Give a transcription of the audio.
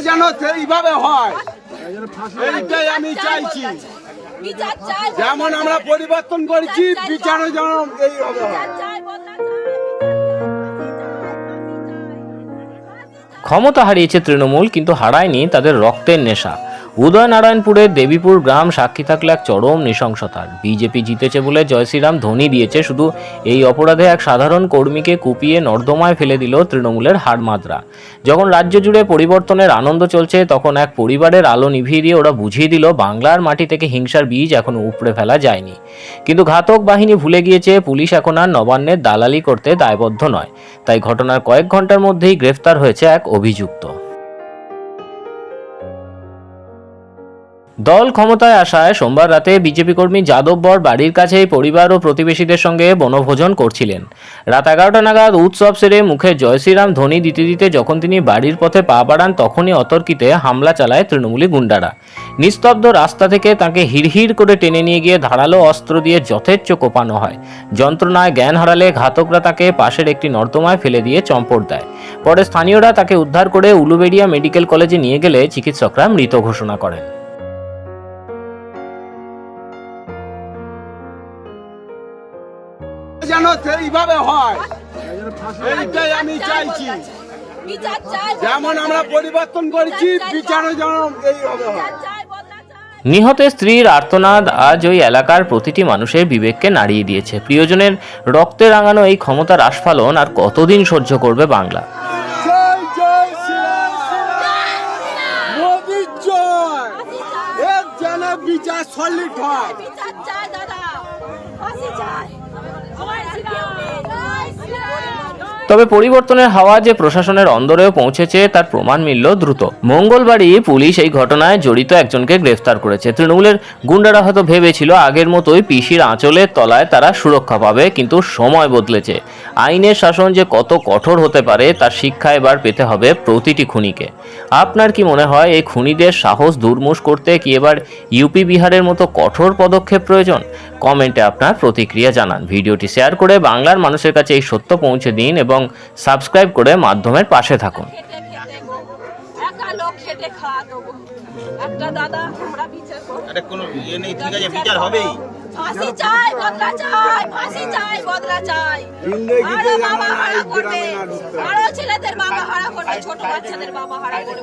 যেন এইভাবে হয়, এইটাই আমি চাইছি। যেমন আমরা পরিবর্তন করেছি, বিচারও যেন এইভাবে হয়। ক্ষমতা হারিয়েছে তৃণমূল, কিন্তু হারায়নি তাদের রক্তের নেশা। উদয়নারায়ণপুরের দেবীপুর গ্রাম সাক্ষী থাকলে এক চরম নৃশংসতার। বিজেপি জিতেছে বলে জয় শ্রীরাম ধ্বনি দিয়েছে, শুধু এই অপরাধে এক সাধারণ কর্মীকে কুপিয়ে নর্দমায় ফেলে দিল তৃণমূলের হাড়মাদরা। যখন রাজ্য জুড়ে পরিবর্তনের আনন্দ চলছে, তখন এক পরিবারের আলো নিভিয়ে দিয়ে ওরা বুঝিয়ে দিল বাংলার মাটি থেকে হিংসার বীজ এখনো উপড়ে ফেলা যায়নি। কিন্তু ঘাতক বাহিনী ভুলে গিয়েছে পুলিশ এখন আর নবান্নের দালালি করতে দায়বদ্ধ নয়। তাই ঘটনার কয়েক ঘন্টার মধ্যেই গ্রেফতার হয়েছে এক অভিযুক্ত। দল ক্ষমতায় আসায় সোমবার রাতে বিজেপি কর্মী যাদব বর বাড়ির কাছেই পরিবার ও প্রতিবেশীদের সঙ্গে বনভোজন করছিলেন। রাত 11টা নাগাদ উৎসব সেরে মুখে জয় শ্রীরাম ধ্বনি দিতে দিতে যখন তিনি বাড়ির পথে পা বাড়ান, তখনই অতর্কিতে হামলা চালায় তৃণমূলী গুন্ডারা। নিস্তব্ধ রাস্তা থেকে তাকে হিড়হিড় করে টেনে নিয়ে গিয়ে ধারালো অস্ত্র দিয়ে যথেচ্ছ কোপানো হয়। যন্ত্রণায় জ্ঞান হারালে ঘাতকরা তাকে পাশের একটি নর্দমায় ফেলে দিয়ে চম্পট দেয়। পরে স্থানীয়রা তাকে উদ্ধার করে উলুবেড়িয়া মেডিকেল কলেজে নিয়ে গেলে চিকিৎসকরা মৃত ঘোষণা করেন। যেন এইভাবে হয়, এইটাই আমি চাইছি। যেমন আমরা পরিবর্তন করেছি, বিচারও যেন এইভাবে হয়। নিহতের স্ত্রীর আর্তনাদ আজ ওই এলাকার প্রতিটি মানুষের বিবেককে নাড়িয়ে দিয়েছে। প্রিয়জনের রক্তে রাঙানো এই ক্ষমতার আস্ফালন আর কতদিন সহ্য করবে বাংলা? জয় জয় শ্রীরাম, মোদির জয়। এর যেন বিচার সলিড হয়। তবে পরিবর্তনের হাওয়া যে প্রশাসনের অন্দরেও পৌঁছেছে তার প্রমাণ মিলল দ্রুত। মঙ্গলবারই পুলিশ এই ঘটনায় জড়িত একজনকে গ্রেফতার করেছে। তৃণমূলের গুন্ডারা হয়তো ভেবেছিল আগের মতোই পিসির আঁচলের তলায় তারা সুরক্ষা পাবে, কিন্তু সময় বদলেছে। আইনের শাসন যে কত কঠোর হতে পারে তার শিক্ষা এবার পেতে হবে প্রতিটি খুনিকে। আপনার কি মনে হয়, এই খুনিদের সাহস দুর্মুষ করতে কি এবার ইউপি বিহারের মতো কঠোর পদক্ষেপ প্রয়োজন? কমেন্টে আপনার প্রতিক্রিয়া জানান। ভিডিওটি শেয়ার করে বাংলার মানুষের কাছে এই সত্য পৌঁছে দিন এবং সাবস্ক্রাইব করে মাধ্যমের পাশে থাকুন। ফাঁসি চাই, বদলা চাই, ফাঁসি চাই, বদলা চাই। আরো ছেলেদের বাবা হারা করবে, ছোট বাচ্চাদের বাবা হারা করবে।